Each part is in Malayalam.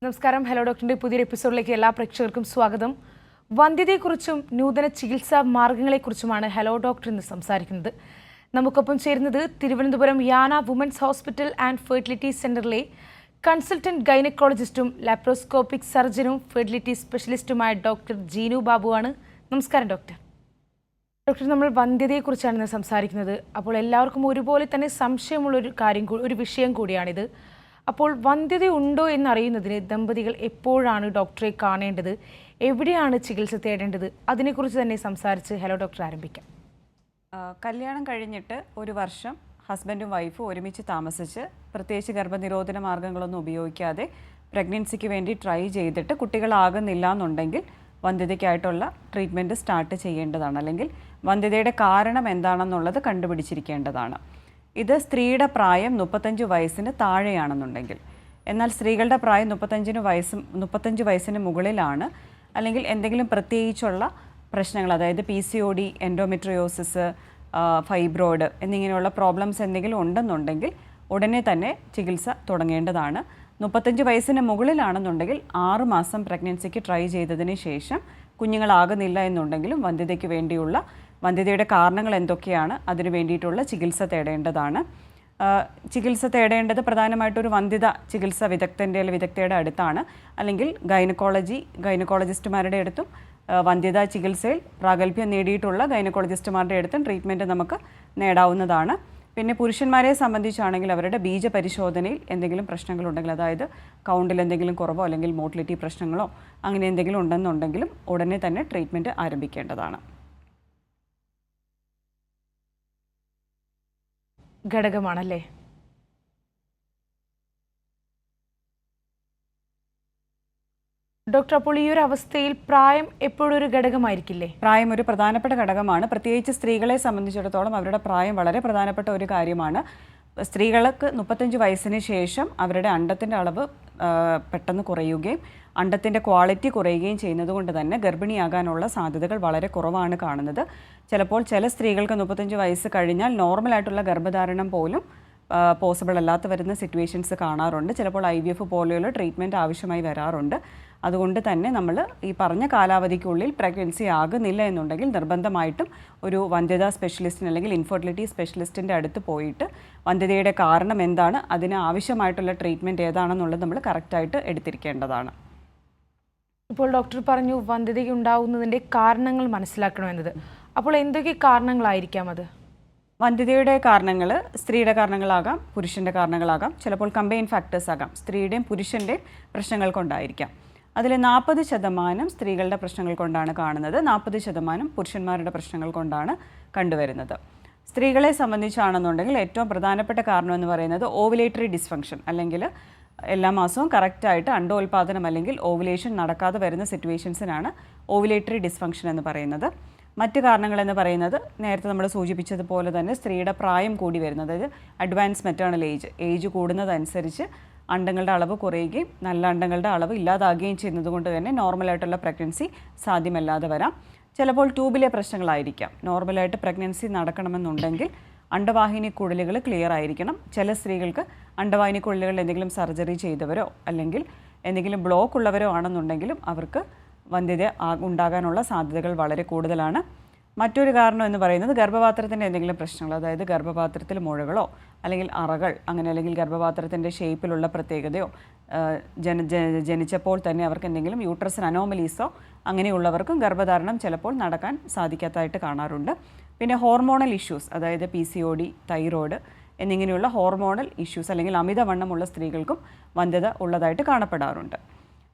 നമസ്കാരം. ഹലോ ഡോക്ടറിന്റെ പുതിയൊരു എപ്പിസോഡിലേക്ക് എല്ലാ പ്രേക്ഷകർക്കും സ്വാഗതം. വന്ധ്യതയെക്കുറിച്ചും നൂതന ചികിത്സാ മാർഗങ്ങളെക്കുറിച്ചുമാണ് ഹലോ ഡോക്ടർ ഇന്ന് സംസാരിക്കുന്നത്. നമുക്കൊപ്പം ചേരുന്നത് Thiruvananthapuram Yana women's hospital and fertility സെന്ററിലെ കൺസൾട്ടന്റ് ഗൈനക്കോളജിസ്റ്റും ലാപ്രോസ്കോപ്പിക് സർജനും ഫെർട്ടിലിറ്റി സ്പെഷ്യലിസ്റ്റുമായ ഡോക്ടർ ജീനു ബാബുവാണ്. നമസ്കാരം ഡോക്ടർ. ഡോക്ടർ, നമ്മൾ വന്ധ്യതയെക്കുറിച്ചാണ് ഇന്ന് സംസാരിക്കുന്നത്. അപ്പോൾ എല്ലാവർക്കും ഒരുപോലെ തന്നെ ഒരു വിഷയം കൂടിയാണിത്. അപ്പോൾ വന്ധ്യത ഉണ്ടോ എന്നറിയുന്നതിന് ദമ്പതികൾ എപ്പോഴാണ് ഡോക്ടറെ കാണേണ്ടത്, എവിടെയാണ് ചികിത്സ തേടേണ്ടത്, അതിനെക്കുറിച്ച് തന്നെ സംസാരിച്ച് ഹലോ ഡോക്ടർ ആരംഭിക്കാം. കല്യാണം കഴിഞ്ഞിട്ട് ഒരു വർഷം ഹസ്ബൻഡും വൈഫും ഒരുമിച്ച് താമസിച്ച് പ്രത്യേകിച്ച് ഗർഭനിരോധന മാർഗ്ഗങ്ങളൊന്നും ഉപയോഗിക്കാതെ പ്രഗ്നൻസിക്ക് വേണ്ടി ട്രൈ ചെയ്തിട്ട് കുട്ടികളാകുന്നില്ല എന്നുണ്ടെങ്കിൽ വന്ധ്യതയ്ക്കായിട്ടുള്ള ട്രീറ്റ്മെൻറ്റ് സ്റ്റാർട്ട് ചെയ്യേണ്ടതാണ്. അല്ലെങ്കിൽ വന്ധ്യതയുടെ കാരണം എന്താണെന്നുള്ളത് കണ്ടുപിടിച്ചിരിക്കേണ്ടതാണ്. ഇത് സ്ത്രീയുടെ പ്രായം 35 വയസ്സിന് താഴെയാണെന്നുണ്ടെങ്കിൽ. എന്നാൽ സ്ത്രീകളുടെ പ്രായം 35 വയസ്സിന് മുകളിലാണ്, അല്ലെങ്കിൽ എന്തെങ്കിലും പ്രത്യേകിച്ചുള്ള പ്രശ്നങ്ങൾ, അതായത് PCOD, എൻഡോമെട്രിയോസിസ്, ഫൈബ്രോയിഡ് എന്നിങ്ങനെയുള്ള പ്രോബ്ലംസ് എന്തെങ്കിലും ഉണ്ടെന്നുണ്ടെങ്കിൽ ഉടനെ തന്നെ ചികിത്സ തുടങ്ങേണ്ടതാണ്. 35 വയസ്സിന് മുകളിലാണെന്നുണ്ടെങ്കിൽ 6 മാസം പ്രഗ്നൻസിക്ക് ട്രൈ ചെയ്തതിന് ശേഷം കുഞ്ഞുങ്ങളാകുന്നില്ല എന്നുണ്ടെങ്കിലും വന്ധ്യതയുടെ കാരണങ്ങൾ എന്തൊക്കെയാണ്, അതിന് വേണ്ടിയിട്ടുള്ള ചികിത്സ തേടേണ്ടതാണ്. ചികിത്സ തേടേണ്ടത് പ്രധാനമായിട്ടൊരു വന്ധ്യത ചികിത്സ വിദഗ്ധയുടെ അടുത്താണ്, അല്ലെങ്കിൽ ഗൈനക്കോളജിസ്റ്റുമാരുടെ അടുത്തും വന്ധ്യതാ ചികിത്സയിൽ പ്രാഗൽഭ്യം നേടിയിട്ടുള്ള ഗൈനക്കോളജിസ്റ്റുമാരുടെ അടുത്തും ട്രീറ്റ്മെൻറ്റ് നമുക്ക് നേടാവുന്നതാണ്. പിന്നെ പുരുഷന്മാരെ സംബന്ധിച്ചാണെങ്കിൽ അവരുടെ ബീജപരിശോധനയിൽ എന്തെങ്കിലും പ്രശ്നങ്ങളുണ്ടെങ്കിൽ, അതായത് കൗണ്ടിൽ എന്തെങ്കിലും കുറവോ അല്ലെങ്കിൽ മോട്ടിലിറ്റി പ്രശ്നങ്ങളോ അങ്ങനെ എന്തെങ്കിലും ഉണ്ടെന്നുണ്ടെങ്കിലും ഉടനെ തന്നെ ട്രീറ്റ്മെൻറ്റ് ആരംഭിക്കേണ്ടതാണ്. ഘടകമാണല്ലേ? ഡോക്ടർ, അപ്പോൾ ഈ ഒരു അവസ്ഥയിൽ പ്രായം എപ്പോഴും ഒരു ഘടകമായിരിക്കില്ലേ? പ്രായം ഒരു പ്രധാനപ്പെട്ട ഘടകമാണ്. പ്രത്യേകിച്ച് സ്ത്രീകളെ സംബന്ധിച്ചിടത്തോളം അവരുടെ പ്രായം വളരെ പ്രധാനപ്പെട്ട ഒരു കാര്യമാണ്. സ്ത്രീകൾക്ക് 35 വയസ്സിന് ശേഷം അവരുടെ അണ്ടത്തിൻ്റെ അളവ് പെട്ടെന്ന് കുറയുകയും അണ്ടത്തിൻ്റെ ക്വാളിറ്റി കുറയുകയും ചെയ്യുന്നത് കൊണ്ട് തന്നെ ഗർഭിണിയാകാനുള്ള സാധ്യതകൾ വളരെ കുറവാണ് കാണുന്നത്. ചിലപ്പോൾ ചില സ്ത്രീകൾക്ക് 35 വയസ്സ് കഴിഞ്ഞാൽ നോർമലായിട്ടുള്ള ഗർഭധാരണം പോലും പോസിബിൾ അല്ലാത്ത വരുന്ന സിറ്റുവേഷൻസ് കാണാറുണ്ട്. ചിലപ്പോൾ IVF പോലെയുള്ള ട്രീറ്റ്മെൻറ്റ് ആവശ്യമായി വരാറുണ്ട്. അതുകൊണ്ട് തന്നെ നമ്മൾ ഈ പറഞ്ഞ കാലാവധിക്കുള്ളിൽ പ്രഗ്നൻസി ആകുന്നില്ല എന്നുണ്ടെങ്കിൽ നിർബന്ധമായിട്ടും ഒരു വന്ധ്യതാ സ്പെഷ്യലിസ്റ്റിന് അല്ലെങ്കിൽ ഇൻഫെർട്ടിലിറ്റി സ്പെഷ്യലിസ്റ്റിൻ്റെ അടുത്ത് പോയിട്ട് വന്ധ്യതയുടെ കാരണം എന്താണ്, അതിന് ആവശ്യമായിട്ടുള്ള ട്രീറ്റ്മെൻറ്റ് ഏതാണെന്നുള്ളത് നമ്മൾ കറക്റ്റായിട്ട് എടുത്തിരിക്കേണ്ടതാണ്. ഇപ്പോൾ ഡോക്ടർ പറഞ്ഞു വന്ധ്യതയുണ്ടാവുന്നതിൻ്റെ കാരണങ്ങൾ മനസ്സിലാക്കണമെന്നത്. അപ്പോൾ എന്തൊക്കെ കാരണങ്ങളായിരിക്കാം അത്? വന്ധ്യതയുടെ കാരണങ്ങൾ സ്ത്രീയുടെ കാരണങ്ങളാകാം, പുരുഷൻ്റെ കാരണങ്ങളാകാം, ചിലപ്പോൾ കമ്പൈൻ ഫാക്ടേഴ്സ് ആകാം. സ്ത്രീയുടെയും പുരുഷൻ്റെയും പ്രശ്നങ്ങൾ കൊണ്ടായിരിക്കാം. അതിൽ 40% സ്ത്രീകളുടെ പ്രശ്നങ്ങൾ കൊണ്ടാണ് കാണുന്നത്, 40% പുരുഷന്മാരുടെ പ്രശ്നങ്ങൾ കൊണ്ടാണ് കണ്ടുവരുന്നത്. സ്ത്രീകളെ സംബന്ധിച്ചാണെന്നുണ്ടെങ്കിൽ ഏറ്റവും പ്രധാനപ്പെട്ട കാരണം എന്ന് പറയുന്നത് ഓവുലേറ്ററി ഡിസ്ഫങ്ഷൻ, അല്ലെങ്കിൽ എല്ലാ മാസവും കറക്റ്റായിട്ട് അണ്ടോൽപാദനം അല്ലെങ്കിൽ ഓവുലേഷൻ നടക്കാതെ വരുന്ന സിറ്റുവേഷൻസിനാണ് ഓവുലേറ്ററി ഡിസ്ഫങ്ഷൻ എന്ന് പറയുന്നത്. മറ്റ് കാരണങ്ങളെന്ന് പറയുന്നത് നേരത്തെ നമ്മൾ സൂചിപ്പിച്ചതുപോലെ തന്നെ സ്ത്രീയുടെ പ്രായം കൂടി വരുന്നത്, അതായത് അഡ്വാൻസ് മെറ്റേണൽ ഏജ് കൂടുന്നതനുസരിച്ച് അണ്ടങ്ങളുടെ അളവ് കുറയുകയും നല്ല അണ്ടങ്ങളുടെ അളവ് ഇല്ലാതാകുകയും ചെയ്യുന്നത് കൊണ്ട് തന്നെ നോർമലായിട്ടുള്ള പ്രഗ്നൻസി സാധ്യമല്ലാതെ വരാം. ചിലപ്പോൾ ട്യൂബിലെ പ്രശ്നങ്ങളായിരിക്കാം. നോർമലായിട്ട് പ്രഗ്നൻസി നടക്കണമെന്നുണ്ടെങ്കിൽ അണ്ടവാഹിനി കുഴലുകൾ ക്ലിയർ ആയിരിക്കണം. ചില സ്ത്രീകൾക്ക് അണ്ടവാഹിനി കുഴലുകളിൽ എന്തെങ്കിലും സർജറി ചെയ്തവരോ അല്ലെങ്കിൽ എന്തെങ്കിലും ബ്ലോക്ക് ഉള്ളവരോ ആണെന്നുണ്ടെങ്കിലും അവർക്ക് വന്ധ്യത ഉണ്ടാകാനുള്ള സാധ്യതകൾ വളരെ കൂടുതലാണ്. മറ്റൊരു കാരണം എന്ന് പറയുന്നത് ഗർഭപാത്രത്തിൻ്റെ എന്തെങ്കിലും പ്രശ്നങ്ങൾ, അതായത് ഗർഭപാത്രത്തിൽ മുഴകളോ അല്ലെങ്കിൽ അറകൾ അങ്ങനെ, അല്ലെങ്കിൽ ഗർഭപാത്രത്തിൻ്റെ ഷേപ്പിലുള്ള പ്രത്യേകതയോ, ജനിച്ചപ്പോൾ തന്നെ അവർക്ക് എന്തെങ്കിലും യൂട്രസിന് അനോമലീസോ അങ്ങനെയുള്ളവർക്കും ഗർഭധാരണം ചിലപ്പോൾ നടക്കാൻ സാധിക്കാത്തതായിട്ട് കാണാറുണ്ട്. പിന്നെ ഹോർമോണൽ ഇഷ്യൂസ്, അതായത് PCOD, തൈറോയ്ഡ് എന്നിങ്ങനെയുള്ള ഹോർമോണൽ ഇഷ്യൂസ് അല്ലെങ്കിൽ അമിതവണ്ണമുള്ള സ്ത്രീകൾക്കും വന്ധ്യത ഉള്ളതായിട്ട് കാണപ്പെടാറുണ്ട്.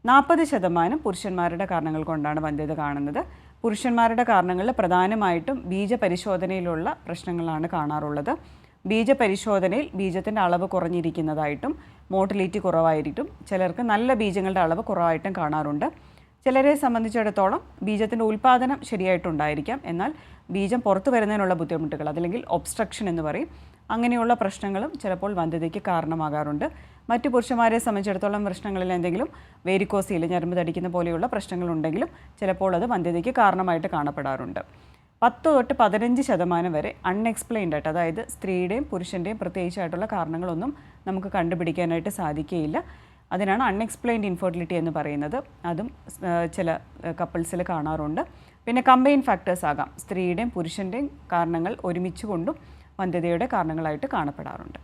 40% പുരുഷന്മാരുടെ കാരണങ്ങൾ കൊണ്ടാണ് വന്ധ്യത കാണുന്നത്. പുരുഷന്മാരുടെ കാരണങ്ങളിൽ പ്രധാനമായിട്ടും ബീജപരിശോധനയിലുള്ള പ്രശ്നങ്ങളാണ് കാണാറുള്ളത്. ബീജപരിശോധനയിൽ ബീജത്തിൻ്റെ അളവ് കുറഞ്ഞിരിക്കുന്നതായിട്ടും മോട്ടിലിറ്റി കുറവായിട്ടും ചിലർക്ക് നല്ല ബീജങ്ങളുടെ അളവ് കുറവായിട്ടും കാണാറുണ്ട്. ചിലരെ സംബന്ധിച്ചിടത്തോളം ബീജത്തിൻ്റെ ഉൽപ്പാദനം ശരിയായിട്ടുണ്ടായിരിക്കാം, എന്നാൽ ബീജം പുറത്തു വരുന്നതിനുള്ള ബുദ്ധിമുട്ടുകൾ, അതല്ലെങ്കിൽ ഒബ്സ്ട്രക്ഷൻ എന്ന് പറയും, അങ്ങനെയുള്ള പ്രശ്നങ്ങളും ചിലപ്പോൾ വന്ധ്യതയ്ക്ക് കാരണമാകാറുണ്ട്. മറ്റു പുരുഷന്മാരെ സംബന്ധിച്ചിടത്തോളം പ്രശ്നങ്ങളിൽ എന്തെങ്കിലും വേരിക്കോസിൽ ഞരമ്പ് തടിക്കുന്ന പോലെയുള്ള പ്രശ്നങ്ങളുണ്ടെങ്കിലും ചിലപ്പോൾ അത് വന്ധ്യതയ്ക്ക് കാരണമായിട്ട് കാണപ്പെടാറുണ്ട്. 10 തൊട്ട് 15% വരെ അൺഎക്സ്പ്ലെയിൻഡ് ആയിട്ട്, അതായത് സ്ത്രീയുടെയും പുരുഷൻ്റെയും പ്രത്യേകിച്ചായിട്ടുള്ള കാരണങ്ങളൊന്നും നമുക്ക് കണ്ടുപിടിക്കാനായിട്ട് സാധിക്കുകയില്ല. അതിനാണ് അൺഎക്സ്പ്ലെയിൻഡ് ഇൻഫെർട്ടിലിറ്റി എന്ന് പറയുന്നത്. അതും ചില കപ്പിൾസിൽ കാണാറുണ്ട്. പിന്നെ കമ്പൈൻ ഫാക്ടേഴ്സ് ആകാം, സ്ത്രീയുടെയും പുരുഷൻ്റെയും കാരണങ്ങൾ ഒരുമിച്ച് കൊണ്ടും വന്ധ്യതയുടെ കാരണങ്ങളായിട്ട് കാണപ്പെടാറുണ്ട്.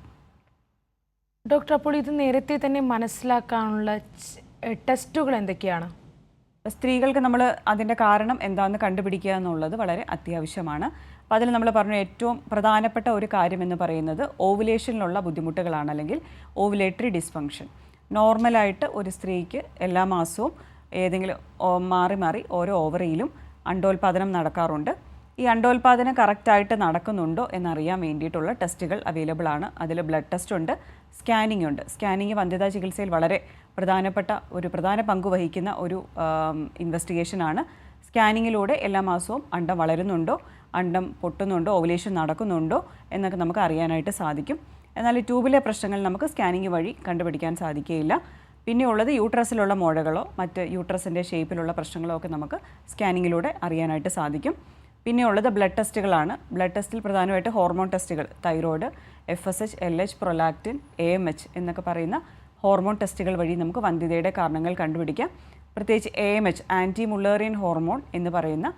ഡോക്ടർ, അപ്പോൾ ഇത് നേരത്തെ തന്നെ മനസ്സിലാക്കാനുള്ള ടെസ്റ്റുകൾ എന്തൊക്കെയാണ്? സ്ത്രീകൾക്ക് നമ്മൾ അതിൻ്റെ കാരണം എന്താണെന്ന് കണ്ടുപിടിക്കുക എന്നുള്ളത് വളരെ അത്യാവശ്യമാണ്. അപ്പോൾ അതിൽ നമ്മൾ പറഞ്ഞു ഏറ്റവും പ്രധാനപ്പെട്ട ഒരു കാര്യം എന്ന് പറയുന്നത് ഓവുലേഷനിലുള്ള ബുദ്ധിമുട്ടുകളാണ്, അല്ലെങ്കിൽ ഓവുലേറ്ററി ഡിസ്ഫങ്ഷൻ. നോർമലായിട്ട് ഒരു സ്ത്രീക്ക് എല്ലാ മാസവും ഏതെങ്കിലും മാറി മാറി ഓരോ ഓവറിയിലും അണ്ടോൽപാദനം നടക്കാറുണ്ട്. ഈ അണ്ടോൽപാദനം കറക്റ്റായിട്ട് നടക്കുന്നുണ്ടോ എന്നറിയാൻ വേണ്ടിയിട്ടുള്ള ടെസ്റ്റുകൾ അവൈലബിൾ ആണ്. അതിൽ ബ്ലഡ് ടെസ്റ്റ് ഉണ്ട്, സ്കാനിംഗ് ഉണ്ട്. സ്കാനിങ് വന്ധ്യതാ ചികിത്സയിൽ വളരെ പ്രധാന പങ്ക് വഹിക്കുന്ന ഒരു ഇൻവെസ്റ്റിഗേഷനാണ്. സ്കാനിങ്ങിലൂടെ എല്ലാ മാസവും അണ്ടം വളരുന്നുണ്ടോ, അണ്ടം പൊട്ടുന്നുണ്ടോ, ഓവുലേഷൻ നടക്കുന്നുണ്ടോ എന്നൊക്കെ നമുക്ക് അറിയാനായിട്ട് സാധിക്കും. എന്നാൽ ഈ ട്യൂബിലെ പ്രശ്നങ്ങൾ നമുക്ക് സ്കാനിങ് വഴി കണ്ടുപിടിക്കാൻ സാധിക്കുകയില്ല. പിന്നെയുള്ളത് യൂട്രസിലുള്ള മുഴകളോ മറ്റ് യൂട്രസിൻ്റെ ഷേപ്പിലുള്ള പ്രശ്നങ്ങളോ ഒക്കെ നമുക്ക് സ്കാനിങ്ങിലൂടെ അറിയാനായിട്ട് സാധിക്കും. പിന്നെയുള്ളത് ബ്ലഡ് ടെസ്റ്റുകളാണ്. ബ്ലഡ് ടെസ്റ്റിൽ പ്രധാനമായിട്ട് ഹോർമോൺ ടെസ്റ്റുകൾ, thyroid, FSH, LH, prolactin, AMH എന്നൊക്കെ പറയുന്ന ഹോർമോൺ ടെസ്റ്റുകൾ വഴി നമുക്ക് വന്ധ്യതയുടെ കാരണങ്ങൾ കണ്ടുപിടിക്കാം. പ്രത്യേകിച്ച് AMH, ആൻറ്റി മുള്ളേറിയൻ ഹോർമോൺ എന്ന് പറയുന്ന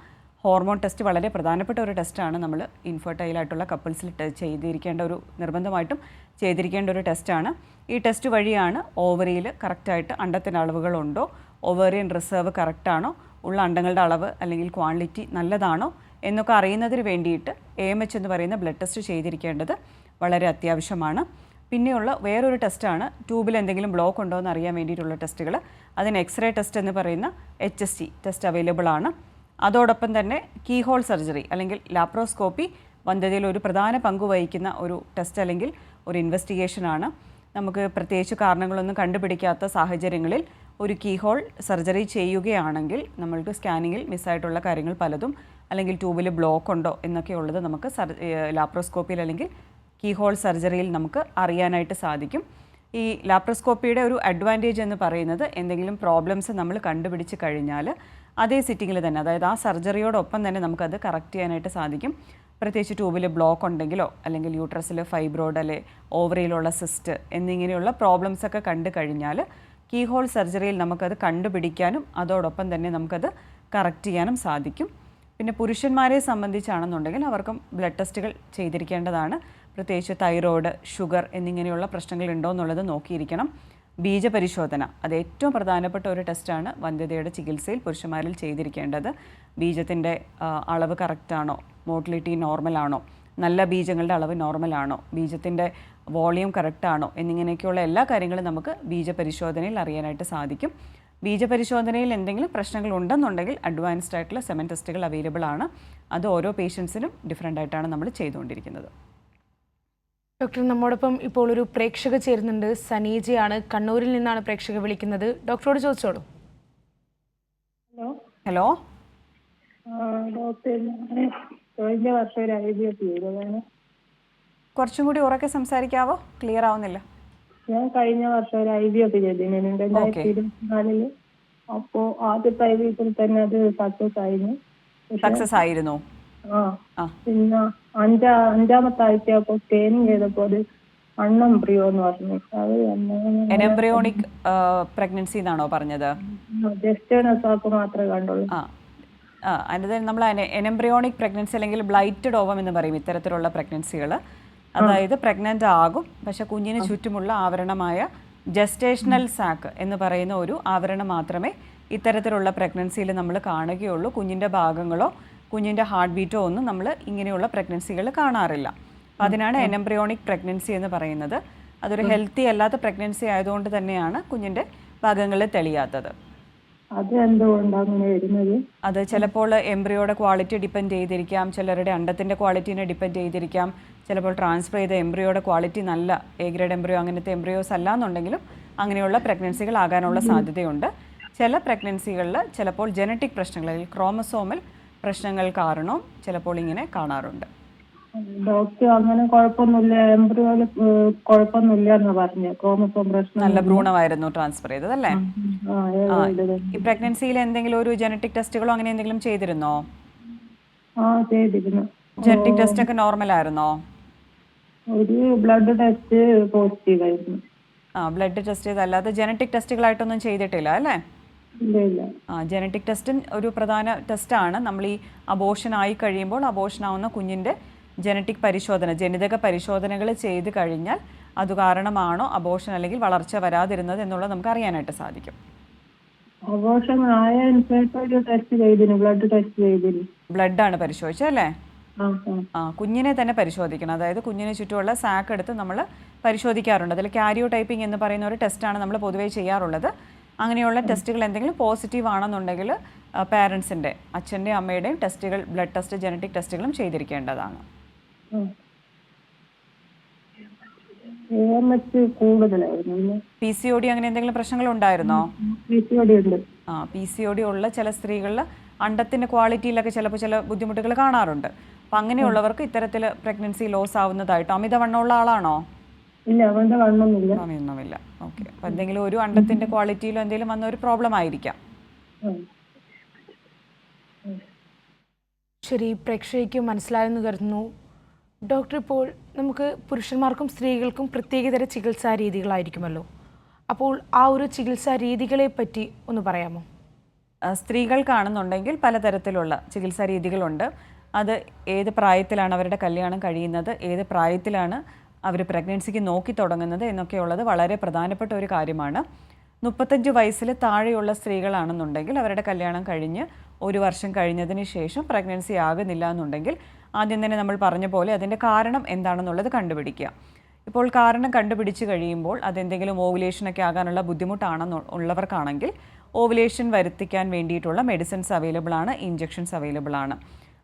ഹോർമോൺ ടെസ്റ്റ് വളരെ പ്രധാനപ്പെട്ട ഒരു ടെസ്റ്റാണ്. നമ്മൾ ഇൻഫെർട്ടൈലായിട്ടുള്ള കപ്പിൾസിൽ നിർബന്ധമായിട്ടും ചെയ്തിരിക്കേണ്ട ഒരു ടെസ്റ്റാണ്. ഈ ടെസ്റ്റ് വഴിയാണ് ഓവറിയിൽ കറക്റ്റായിട്ട് അണ്ടത്തിൻ്റെ അളവുകളുണ്ടോ, ഓവേറിയൻ റിസർവ് കറക്റ്റാണോ, ഉള്ള അണ്ടങ്ങളുടെ അളവ് അല്ലെങ്കിൽ ക്വാണ്ടിറ്റി നല്ലതാണോ എന്നൊക്കെ അറിയുന്നതിന് വേണ്ടിയിട്ട് AMH എന്ന് പറയുന്ന ബ്ലഡ് ടെസ്റ്റ് ചെയ്തിരിക്കേണ്ടത് വളരെ അത്യാവശ്യമാണ്. പിന്നെയുള്ള വേറൊരു ടെസ്റ്റാണ് ട്യൂബിൽ എന്തെങ്കിലും ബ്ലോക്ക് ഉണ്ടോ എന്ന് അറിയാൻ വേണ്ടിയിട്ടുള്ള ടെസ്റ്റുകൾ. അതിന് എക്സ്റേ ടെസ്റ്റ് എന്ന് പറയുന്ന HST ടെസ്റ്റ് അവൈലബിൾ ആണ്. അതോടൊപ്പം തന്നെ കീഹോൾ സർജറി അല്ലെങ്കിൽ ലാപ്രോസ്കോപ്പി വന്ധ്യതയിൽ ഒരു പ്രധാന പങ്ക് വഹിക്കുന്ന ഒരു ടെസ്റ്റ് അല്ലെങ്കിൽ ഒരു ഇൻവെസ്റ്റിഗേഷനാണ്. നമുക്ക് പ്രത്യേകിച്ച് കാരണങ്ങളൊന്നും കണ്ടുപിടിക്കാത്ത സാഹചര്യങ്ങളിൽ ഒരു കീഹോൾ സർജറി ചെയ്യുകയാണെങ്കിൽ നമ്മൾക്ക് സ്കാനിങ്ങിൽ മിസ്സായിട്ടുള്ള കാര്യങ്ങൾ പലതും, അല്ലെങ്കിൽ ട്യൂബിൽ ബ്ലോക്ക് ഉണ്ടോ എന്നൊക്കെ ഉള്ളത് നമുക്ക് ലാപ്രോസ്കോപ്പിയിൽ അല്ലെങ്കിൽ കീഹോൾ സർജറിയിൽ നമുക്ക് അറിയാനായിട്ട് സാധിക്കും. ഈ ലാപ്രോസ്കോപ്പിയുടെ ഒരു അഡ്വാൻറ്റേജ് എന്ന് പറയുന്നത് എന്തെങ്കിലും പ്രോബ്ലംസ് നമ്മൾ കണ്ടുപിടിച്ച് കഴിഞ്ഞാൽ അതേ സിറ്റിങ്ങിൽ തന്നെ, അതായത് ആ സർജറിയോടൊപ്പം തന്നെ നമുക്കത് കറക്റ്റ് ചെയ്യാനായിട്ട് സാധിക്കും. പ്രത്യേകിച്ച് ട്യൂബിൽ ബ്ലോക്ക് ഉണ്ടെങ്കിലോ അല്ലെങ്കിൽ യൂട്രസിൽ ഫൈബ്രോയിഡ് അല്ലെ ഓവറിയിലുള്ള സിസ്റ്റ് എന്നിങ്ങനെയുള്ള പ്രോബ്ലംസൊക്കെ കണ്ടു കഴിഞ്ഞാൽ കീഹോൾ സർജറിയിൽ നമുക്കത് കണ്ടുപിടിക്കാനും അതോടൊപ്പം തന്നെ നമുക്കത് കറക്റ്റ് ചെയ്യാനും സാധിക്കും. പിന്നെ പുരുഷന്മാരെ സംബന്ധിച്ചാണെന്നുണ്ടെങ്കിൽ അവർക്കും ബ്ലഡ് ടെസ്റ്റുകൾ ചെയ്തിരിക്കേണ്ടതാണ്. പ്രത്യേകിച്ച് തൈറോയ്ഡ്, ഷുഗർ എന്നിങ്ങനെയുള്ള പ്രശ്നങ്ങൾ ഉണ്ടോ എന്നുള്ളത് നോക്കിയിരിക്കണം. ബീജപരിശോധന അത് ഏറ്റവും പ്രധാനപ്പെട്ട ഒരു ടെസ്റ്റാണ് വന്ധ്യതയുടെ ചികിത്സയിൽ പുരുഷന്മാരിൽ ചെയ്തിരിക്കേണ്ടത്. ബീജത്തിൻ്റെ അളവ് കറക്റ്റാണോ, മോട്ടിലിറ്റി നോർമലാണോ, നല്ല ബീജങ്ങളുടെ അളവ് നോർമലാണോ, ബീജത്തിൻ്റെ വോളിയം കറക്റ്റാണോ എന്നിങ്ങനെയൊക്കെയുള്ള എല്ലാ കാര്യങ്ങളും നമുക്ക് ബീജപരിശോധനയിൽ അറിയാനായിട്ട് സാധിക്കും. ബീജപരിശോധനയിൽ എന്തെങ്കിലും പ്രശ്നങ്ങൾ ഉണ്ടെന്നുണ്ടെങ്കിൽ അഡ്വാൻസ്ഡ് ആയിട്ടുള്ള സെമൻ ടെസ്റ്റുകൾ അവൈലബിൾ ആണ്. അത് ഓരോ പേഷ്യൻസിനും ഡിഫറെൻ്റ് ആയിട്ടാണ് നമ്മൾ ചെയ്തുകൊണ്ടിരിക്കുന്നത്. ഡോക്ടർ, നമ്മോടൊപ്പം ഇപ്പോൾ ഒരു പ്രേക്ഷക ചേരുന്നുണ്ട്. സനീജയാണ്, കണ്ണൂരിൽ നിന്നാണ് പ്രേക്ഷക വിളിക്കുന്നത്. ഡോക്ടറോട് ചോദിച്ചോളൂ. ഹലോ ഡോക്ടർ, കഴിഞ്ഞ വർഷം ഒരു IVF ചെയ്തതാണ്. കുറച്ചും കൂടി ഉറക്കെ സംസാരിക്കാവോ? ക്ലിയർ ആവുന്നില്ല. ഞാൻ കഴിഞ്ഞ വർഷം ഒരു IVF ചെയ്തിരുന്നു 2024. അപ്പോ ആദ്യത്തെ IVF തന്നെ അത് സക്സസ് ആയിരുന്നു. പിന്നെ അഞ്ചാമത്തെ ആഴ്ച അപ്പൊ സ്കാനിങ് ചെയ്തപ്പോ അത് അൺഎംബ്രിയോ എന്ന് പറഞ്ഞു. അത് എംബ്രിയോണിക് പ്രഗ്നൻസി എന്നാണോ പറഞ്ഞത്? ജസ്റ്റ് മാത്രമേ കണ്ടുള്ളൂ. അതിന് നമ്മൾ എംബ്രിയോണിക് പ്രഗ്നൻസി അല്ലെങ്കിൽ ബ്ലൈറ്റഡ് ഓവം എന്ന് പറയും ഇത്തരത്തിലുള്ള പ്രഗ്നൻസികൾ. അതായത് പ്രഗ്നൻ്റ് ആകും, പക്ഷെ കുഞ്ഞിന് ചുറ്റുമുള്ള ആവരണമായ ജസ്റ്റേഷണൽ സാക്ക് എന്ന് പറയുന്ന ഒരു ആവരണം മാത്രമേ ഇത്തരത്തിലുള്ള പ്രഗ്നൻസിയിൽ നമ്മൾ കാണുകയുള്ളൂ. കുഞ്ഞിൻ്റെ ഭാഗങ്ങളോ കുഞ്ഞിൻ്റെ ഹാർട്ട് ബീറ്റോ ഒന്നും നമ്മൾ ഇങ്ങനെയുള്ള പ്രഗ്നൻസികൾ കാണാറില്ല. അപ്പോൾ അതിനാണ് എംബ്രിയോണിക് പ്രഗ്നൻസി എന്ന് പറയുന്നത്. അതൊരു ഹെൽത്തി അല്ലാത്ത പ്രഗ്നൻസി ആയതുകൊണ്ട് തന്നെയാണ് കുഞ്ഞിൻ്റെ ഭാഗങ്ങളിൽ തെളിയാത്തത്. അത് ചിലപ്പോൾ എംബ്രിയോയുടെ ക്വാളിറ്റി ഡിപ്പെൻഡ് ചെയ്തിരിക്കാം, ചിലരുടെ അണ്ടത്തിൻ്റെ ക്വാളിറ്റീനെ ഡിപ്പെൻഡ് ചെയ്തിരിക്കാം. ചിലപ്പോൾ ട്രാൻസ്ഫർ ചെയ്ത എംബ്രിയോയുടെ ക്വാളിറ്റി നല്ല A ഗ്രേഡ് എംബ്രിയോ അങ്ങനത്തെ എംബ്രിയോസ് അല്ല എന്നുണ്ടെങ്കിലും അങ്ങനെയുള്ള പ്രഗ്നൻസികൾ ആകാനുള്ള സാധ്യതയുണ്ട്. ചില പ്രഗ്നൻസികളിൽ ചിലപ്പോൾ ജനറ്റിക് പ്രശ്നങ്ങൾ അല്ലെങ്കിൽ ക്രോമസോമൽ പ്രശ്നങ്ങൾ കാരണം ചിലപ്പോൾ ഇങ്ങനെ കാണാറുണ്ട്. ഡോക്ടർ അങ്ങനെ കുഴപ്പമൊന്നുമില്ല, എംബ്രിയോയില് കുഴപ്പമൊന്നുമില്ല എന്ന് പറഞ്ഞു. ക്രോമസോം പ്രശ്നം നല്ല ഭ്രൂണമായിരുന്നു ട്രാൻസ്ഫർ ചെയ്തതല്ലേ? ഈ പ്രഗ്നൻസിയിൽ എന്തെങ്കിലും ഒരു ജനറ്റിക് ടെസ്റ്റുകളോ അങ്ങനെ എന്തെങ്കിലും ചെയ്തിരുന്നോ? ചെയ്തിരുന്നു. ജനറ്റിക് ടെസ്റ്റ് ഒക്കെ നോർമൽ ആയിരുന്നോ? ഒരു ബ്ലഡ് ടെസ്റ്റ് പോസിറ്റീവ് ആയിരുന്നു. ബ്ലഡ് ടെസ്റ്റ് ചെയ്തല്ലാതെ ജനറ്റിക് ടെസ്റ്റുകളായിട്ടൊന്നും ചെയ്തിട്ടില്ല അല്ലേ? ഇല്ല ഇല്ല. ജനറ്റിക് ടെസ്റ്റ് ഒരു പ്രധാന ടെസ്റ്റാണ്. നമ്മൾ ഈ അബോർഷൻ ആയി കഴിയുമ്പോൾ അബോർഷൻ ആവുന്ന കുഞ്ഞിൻ്റെ ജനറ്റിക് പരിശോധന, ജനിതക പരിശോധനകൾ ചെയ്ത് കഴിഞ്ഞാൽ അത് കാരണമാണോ അബോർഷൻ അല്ലെങ്കിൽ വളർച്ച വരാതിരുന്നത് എന്നുള്ളത് നമുക്ക് അറിയാനായിട്ട് സാധിക്കും. അബോർഷൻ ആയ ഒരു ടെസ്റ്റ് ചെയ്തിന്, ബ്ലഡ് ടെസ്റ്റ് ചെയ്തിന്. ബ്ലഡാണ് പരിശോധിച്ചത് അല്ലേ? ആ ആ കുഞ്ഞിനെ തന്നെ പരിശോധിക്കണം. അതായത് കുഞ്ഞിന് ചുറ്റുമുള്ള സാക്ക് എടുത്ത് നമ്മൾ പരിശോധിക്കാറുണ്ട്. അതിൽ കാരിയോ ടൈപ്പിംഗ് എന്ന് പറയുന്ന ഒരു ടെസ്റ്റാണ് നമ്മൾ പൊതുവേ ചെയ്യാറുള്ളത്. അങ്ങനെയുള്ള ടെസ്റ്റുകൾ എന്തെങ്കിലും പോസിറ്റീവ് ആണെന്നുണ്ടെങ്കിൽ പാരൻസിൻ്റെ, അച്ഛൻ്റെയും അമ്മയുടെയും ടെസ്റ്റുകൾ, ബ്ലഡ് ടെസ്റ്റ്, ജനറ്റിക് ടെസ്റ്റുകളും ചെയ്തിരിക്കേണ്ടതാണ്. കൂടുതലായിരുന്നു. PCOD അങ്ങനെ എന്തെങ്കിലും പ്രശ്നങ്ങൾ ഉണ്ടായിരുന്നോ? PCOD ഉണ്ട്. PCOD ഉള്ള ചില സ്ത്രീകളിൽ അണ്ടത്തിൻ്റെ ക്വാളിറ്റിയിലൊക്കെ ചിലപ്പോൾ ചില ബുദ്ധിമുട്ടുകൾ കാണാറുണ്ട്. അപ്പം അങ്ങനെയുള്ളവർക്ക് ഇത്തരത്തിൽ പ്രഗ്നൻസി ലോസ് ആവുന്നതായിട്ടോ. അമിതവണ്ണമുള്ള ആളാണോ? ഇല്ല, അവന്റെ വണ്ണമൊന്നുമില്ല. സമയമൊന്നുമില്ല. ഓക്കെ. അപ്പം എന്തെങ്കിലും ഒരു അണ്ടത്തിൻ്റെ ക്വാളിറ്റിയിലോ എന്തെങ്കിലും വന്ന ഒരു പ്രോബ്ലം ആയിരിക്കാം. ശരി, പ്രേക്ഷകയ്ക്ക് മനസ്സിലായെന്ന് കരുതുന്നു. ഡോക്ടർ, ഇപ്പോൾ നമുക്ക് പുരുഷന്മാർക്കും സ്ത്രീകൾക്കും പ്രത്യേകതര ചികിത്സാ രീതികളായിരിക്കുമല്ലോ. അപ്പോൾ ആ ഒരു ചികിത്സാ രീതികളെ പറ്റി ഒന്ന് പറയാമോ? സ്ത്രീകൾക്കാണെന്നുണ്ടെങ്കിൽ പലതരത്തിലുള്ള ചികിത്സാ രീതികളുണ്ട്. അത് ഏത് പ്രായത്തിലാണ് അവരുടെ കല്യാണം കഴിയുന്നത്, ഏത് പ്രായത്തിലാണ് അവർ പ്രഗ്നൻസിക്ക് നോക്കി തുടങ്ങുന്നത് എന്നൊക്കെയുള്ളത് വളരെ പ്രധാനപ്പെട്ട ഒരു കാര്യമാണ്. 35 വയസ്സിൽ താഴെയുള്ള സ്ത്രീകളാണെന്നുണ്ടെങ്കിൽ അവരുടെ കല്യാണം കഴിഞ്ഞ് 1 വർഷം കഴിഞ്ഞതിന് ശേഷം പ്രഗ്നൻസി ആകുന്നില്ല എന്നുണ്ടെങ്കിൽ ആദ്യം തന്നെ നമ്മൾ പറഞ്ഞ പോലെ അതിൻ്റെ കാരണം എന്താണെന്നുള്ളത് കണ്ടുപിടിക്കുക. ഇപ്പോൾ കാരണം കണ്ടുപിടിച്ച് കഴിയുമ്പോൾ അതെന്തെങ്കിലും ഓവുലേഷനൊക്കെ ആകാനുള്ള ബുദ്ധിമുട്ടാണെന്നുള്ളവർക്കാണെങ്കിൽ ഓവുലേഷൻ വരുത്തിക്കാൻ വേണ്ടിയിട്ടുള്ള മെഡിസിൻസ് അവൈലബിൾ ആണ്, ഇഞ്ചെക്ഷൻസ് അവൈലബിൾ ആണ്.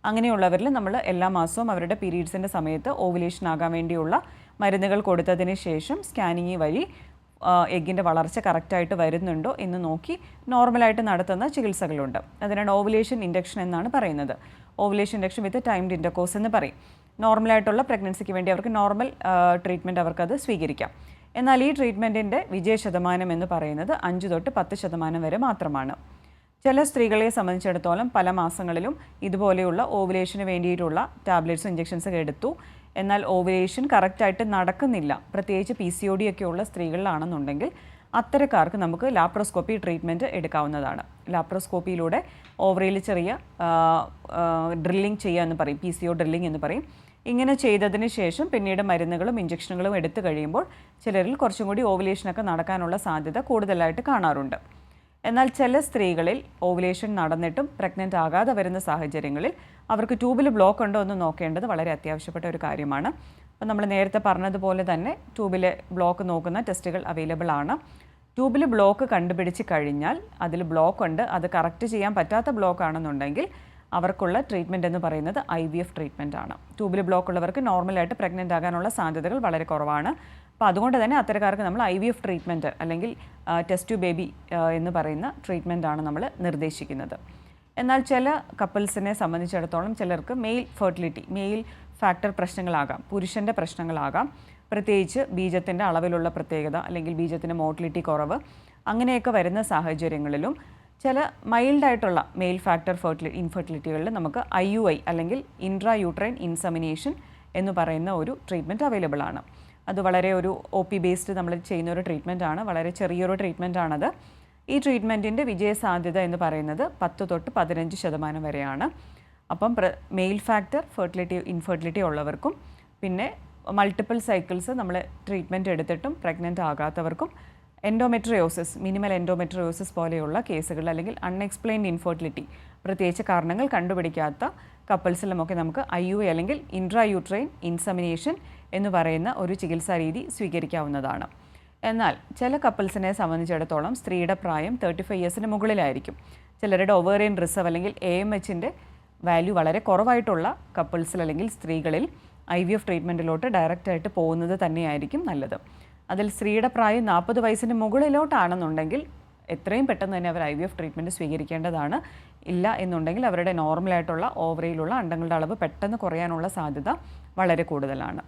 അങ്ങനെയുള്ളവരിൽ നമ്മൾ എല്ലാ മാസവും അവരുടെ പീരീഡ്സിൻ്റെ സമയത്ത് ഓവുലേഷൻ ആകാൻ വേണ്ടിയുള്ള മരുന്നുകൾ കൊടുത്തതിന് ശേഷം സ്കാനിങ് വഴി എഗ്ഗിൻ്റെ വളർച്ച കറക്റ്റായിട്ട് വരുന്നുണ്ടോ എന്ന് നോക്കി നോർമലായിട്ട് നടത്തുന്ന ചികിത്സകളുണ്ട്. അതിനാണ് ഓവുലേഷൻ ഇൻഡക്ഷൻ എന്നാണ് പറയുന്നത്. ഓവുലേഷൻ ഇൻഡക്ഷൻ വിത്ത് ടൈംഡ് ഇൻ്റർകോഴ്സ് എന്ന് പറയും. നോർമലായിട്ടുള്ള പ്രഗ്നൻസിക്ക് വേണ്ടി അവർക്ക് നോർമൽ ട്രീറ്റ്മെൻറ്റ് അവർക്കത് സ്വീകരിക്കാം. എന്നാൽ ഈ ട്രീറ്റ്മെൻറ്റിൻ്റെ വിജയശതമാനം എന്ന് പറയുന്നത് 5 തൊട്ട് 10% വരെ മാത്രമാണ്. ചില സ്ത്രീകളെ സംബന്ധിച്ചിടത്തോളം പല മാസങ്ങളിലും ഇതുപോലെയുള്ള ഓവുലേഷന് വേണ്ടിയിട്ടുള്ള ടാബ്ലറ്റ്സും ഇഞ്ചെക്ഷൻസൊക്കെ എടുത്തു. എന്നാൽ ഓവുലേഷൻ കറക്റ്റായിട്ട് നടക്കുന്നില്ല, പ്രത്യേകിച്ച് PCOD ഒക്കെ ഉള്ള സ്ത്രീകളിലാണെന്നുണ്ടെങ്കിൽ അത്തരക്കാർക്ക് നമുക്ക് ലാപ്രോസ്കോപ്പി ട്രീറ്റ്മെൻറ്റ് എടുക്കാവുന്നതാണ്. ലാപ്രോസ്കോപ്പിയിലൂടെ ഓവറിയിൽ ചെറിയ ഡ്രില്ലിംഗ് ചെയ്യുക എന്ന് പറയും, PCO ഡ്രില്ലിംഗ് എന്ന് പറയും. ഇങ്ങനെ ചെയ്തതിന് ശേഷം പിന്നീട് മരുന്നുകളും ഇഞ്ചക്ഷനുകളും എടുത്തു കഴിയുമ്പോൾ ചിലരിൽ കുറച്ചും കൂടി ഓവുലേഷനൊക്കെ നടക്കാനുള്ള സാധ്യത കൂടുതലായിട്ട് കാണാറുണ്ട്. എന്നാൽ ചില സ്ത്രീകളിൽ ഓവുലേഷൻ നടന്നിട്ടും പ്രഗ്നൻ്റ് ആകാതെ വരുന്ന സാഹചര്യങ്ങളിൽ അവർക്ക് ട്യൂബിൽ ബ്ലോക്ക് ഉണ്ടോ എന്ന് നോക്കേണ്ടത് വളരെ അത്യാവശ്യപ്പെട്ട ഒരു കാര്യമാണ്. അപ്പോൾ നമ്മൾ നേരത്തെ പറഞ്ഞതുപോലെ തന്നെ ട്യൂബിലെ ബ്ലോക്ക് നോക്കുന്ന ടെസ്റ്റുകൾ അവൈലബിൾ ആണ്. ട്യൂബിൽ ബ്ലോക്ക് കണ്ടുപിടിച്ച് കഴിഞ്ഞാൽ അതിൽ ബ്ലോക്ക് ഉണ്ട്, അത് കറക്റ്റ് ചെയ്യാൻ പറ്റാത്ത ബ്ലോക്ക് ആണെന്നുണ്ടെങ്കിൽ അവർക്കുള്ള ട്രീറ്റ്മെൻറ്റ് എന്ന് പറയുന്നത് IVF ട്രീറ്റ്മെൻറ്റ് ആണ്. ട്യൂബിൽ ബ്ലോക്ക് ഉള്ളവർക്ക് നോർമലായിട്ട് പ്രഗ്നൻ്റ് ആകാനുള്ള സാധ്യതകൾ വളരെ കുറവാണ്. അപ്പോൾ അതുകൊണ്ട് തന്നെ അത്തരക്കാർക്ക് നമ്മൾ IVF ട്രീറ്റ്മെൻറ്റ് അല്ലെങ്കിൽ ടെസ്റ്റ് ടു ബേബി എന്ന് പറയുന്ന ട്രീറ്റ്മെൻറ്റാണ് നമ്മൾ നിർദ്ദേശിക്കുന്നത്. എന്നാൽ ചില കപ്പിൾസിനെ സംബന്ധിച്ചിടത്തോളം ചിലർക്ക് മെയിൽ ഫാക്ടർ പ്രശ്നങ്ങളാകാം, പുരുഷൻ്റെ പ്രശ്നങ്ങളാകാം. പ്രത്യേകിച്ച് ബീജത്തിൻ്റെ അളവിലുള്ള പ്രത്യേകത അല്ലെങ്കിൽ ബീജത്തിൻ്റെ മോട്ടിലിറ്റി കുറവ്, അങ്ങനെയൊക്കെ വരുന്ന സാഹചര്യങ്ങളിലും ചില മൈൽഡായിട്ടുള്ള മെയിൽ ഫാക്ടർ ഇൻഫെർട്ടിലിറ്റികളിൽ നമുക്ക് IUI അല്ലെങ്കിൽ ഇൻട്രാ യൂട്രൈൻ ഇൻസെമിനേഷൻ എന്ന് പറയുന്ന ഒരു ട്രീറ്റ്മെൻറ്റ് അവൈലബിൾ ആണ്. അത് വളരെ ഒരു OP ബേസ്ഡ് നമ്മൾ ചെയ്യുന്ന ഒരു ട്രീറ്റ്മെൻറ്റ് ആണ്, വളരെ ചെറിയൊരു ട്രീറ്റ്മെൻറ്റ് ആണത്. ഈ ട്രീറ്റ്മെൻറ്റിൻ്റെ വിജയസാധ്യത എന്ന് പറയുന്നത് 10 തൊട്ട് 15% വരെയാണ്. അപ്പം മെയിൽ ഫാക്ടർ ഇൻഫെർട്ടിലിറ്റി ഉള്ളവർക്കും പിന്നെ മൾട്ടിപ്പിൾ സൈക്കിൾസ് നമ്മൾ ട്രീറ്റ്മെൻറ്റ് എടുത്തിട്ടും പ്രഗ്നൻ്റ് ആകാത്തവർക്കും മിനിമൽ എൻഡോമെട്രിയോസിസ് പോലെയുള്ള കേസുകൾ അല്ലെങ്കിൽ അൺഎക്സ്പ്ലെയിൻഡ് ഇൻഫെർട്ടിലിറ്റി, പ്രത്യേകിച്ച് കാരണങ്ങൾ കണ്ടുപിടിക്കാത്ത കപ്പിൾസിലുമൊക്കെ നമുക്ക് IUI അല്ലെങ്കിൽ ഇൻട്രാ യൂട്രൈൻ ഇൻസെമിനേഷൻ എന്ന് പറയുന്ന ഒരു ചികിത്സാ രീതി സ്വീകരിക്കാവുന്നതാണ്. എന്നാൽ ചില കപ്പിൾസിനെ സംബന്ധിച്ചിടത്തോളം സ്ത്രീയുടെ പ്രായം 35 ഇയേഴ്സിന് മുകളിലായിരിക്കും. ചിലരുടെ ഒവേറിയൻ റിസർവ് അല്ലെങ്കിൽ AMHൻ്റെ വാല്യൂ വളരെ കുറവായിട്ടുള്ള കപ്പിൾസിൽ അല്ലെങ്കിൽ സ്ത്രീകളിൽ IVF ട്രീറ്റ്മെൻറ്റിലോട്ട് ഡയറക്റ്റായിട്ട് പോകുന്നത് തന്നെയായിരിക്കും നല്ലത്. അതിൽ സ്ത്രീയുടെ പ്രായം 40 വയസ്സിന് മുകളിലോട്ടാണെന്നുണ്ടെങ്കിൽ എത്രയും പെട്ടെന്ന് തന്നെ അവർ IVF ട്രീറ്റ്മെൻറ്റ് സ്വീകരിക്കേണ്ടതാണ്. ഇല്ല എന്നുണ്ടെങ്കിൽ അവരുടെ നോർമലായിട്ടുള്ള ഓവറിയിലുള്ള അണ്ടങ്ങളുടെ അളവ് പെട്ടെന്ന് കുറയാനുള്ള സാധ്യത വളരെ കൂടുതലാണ്.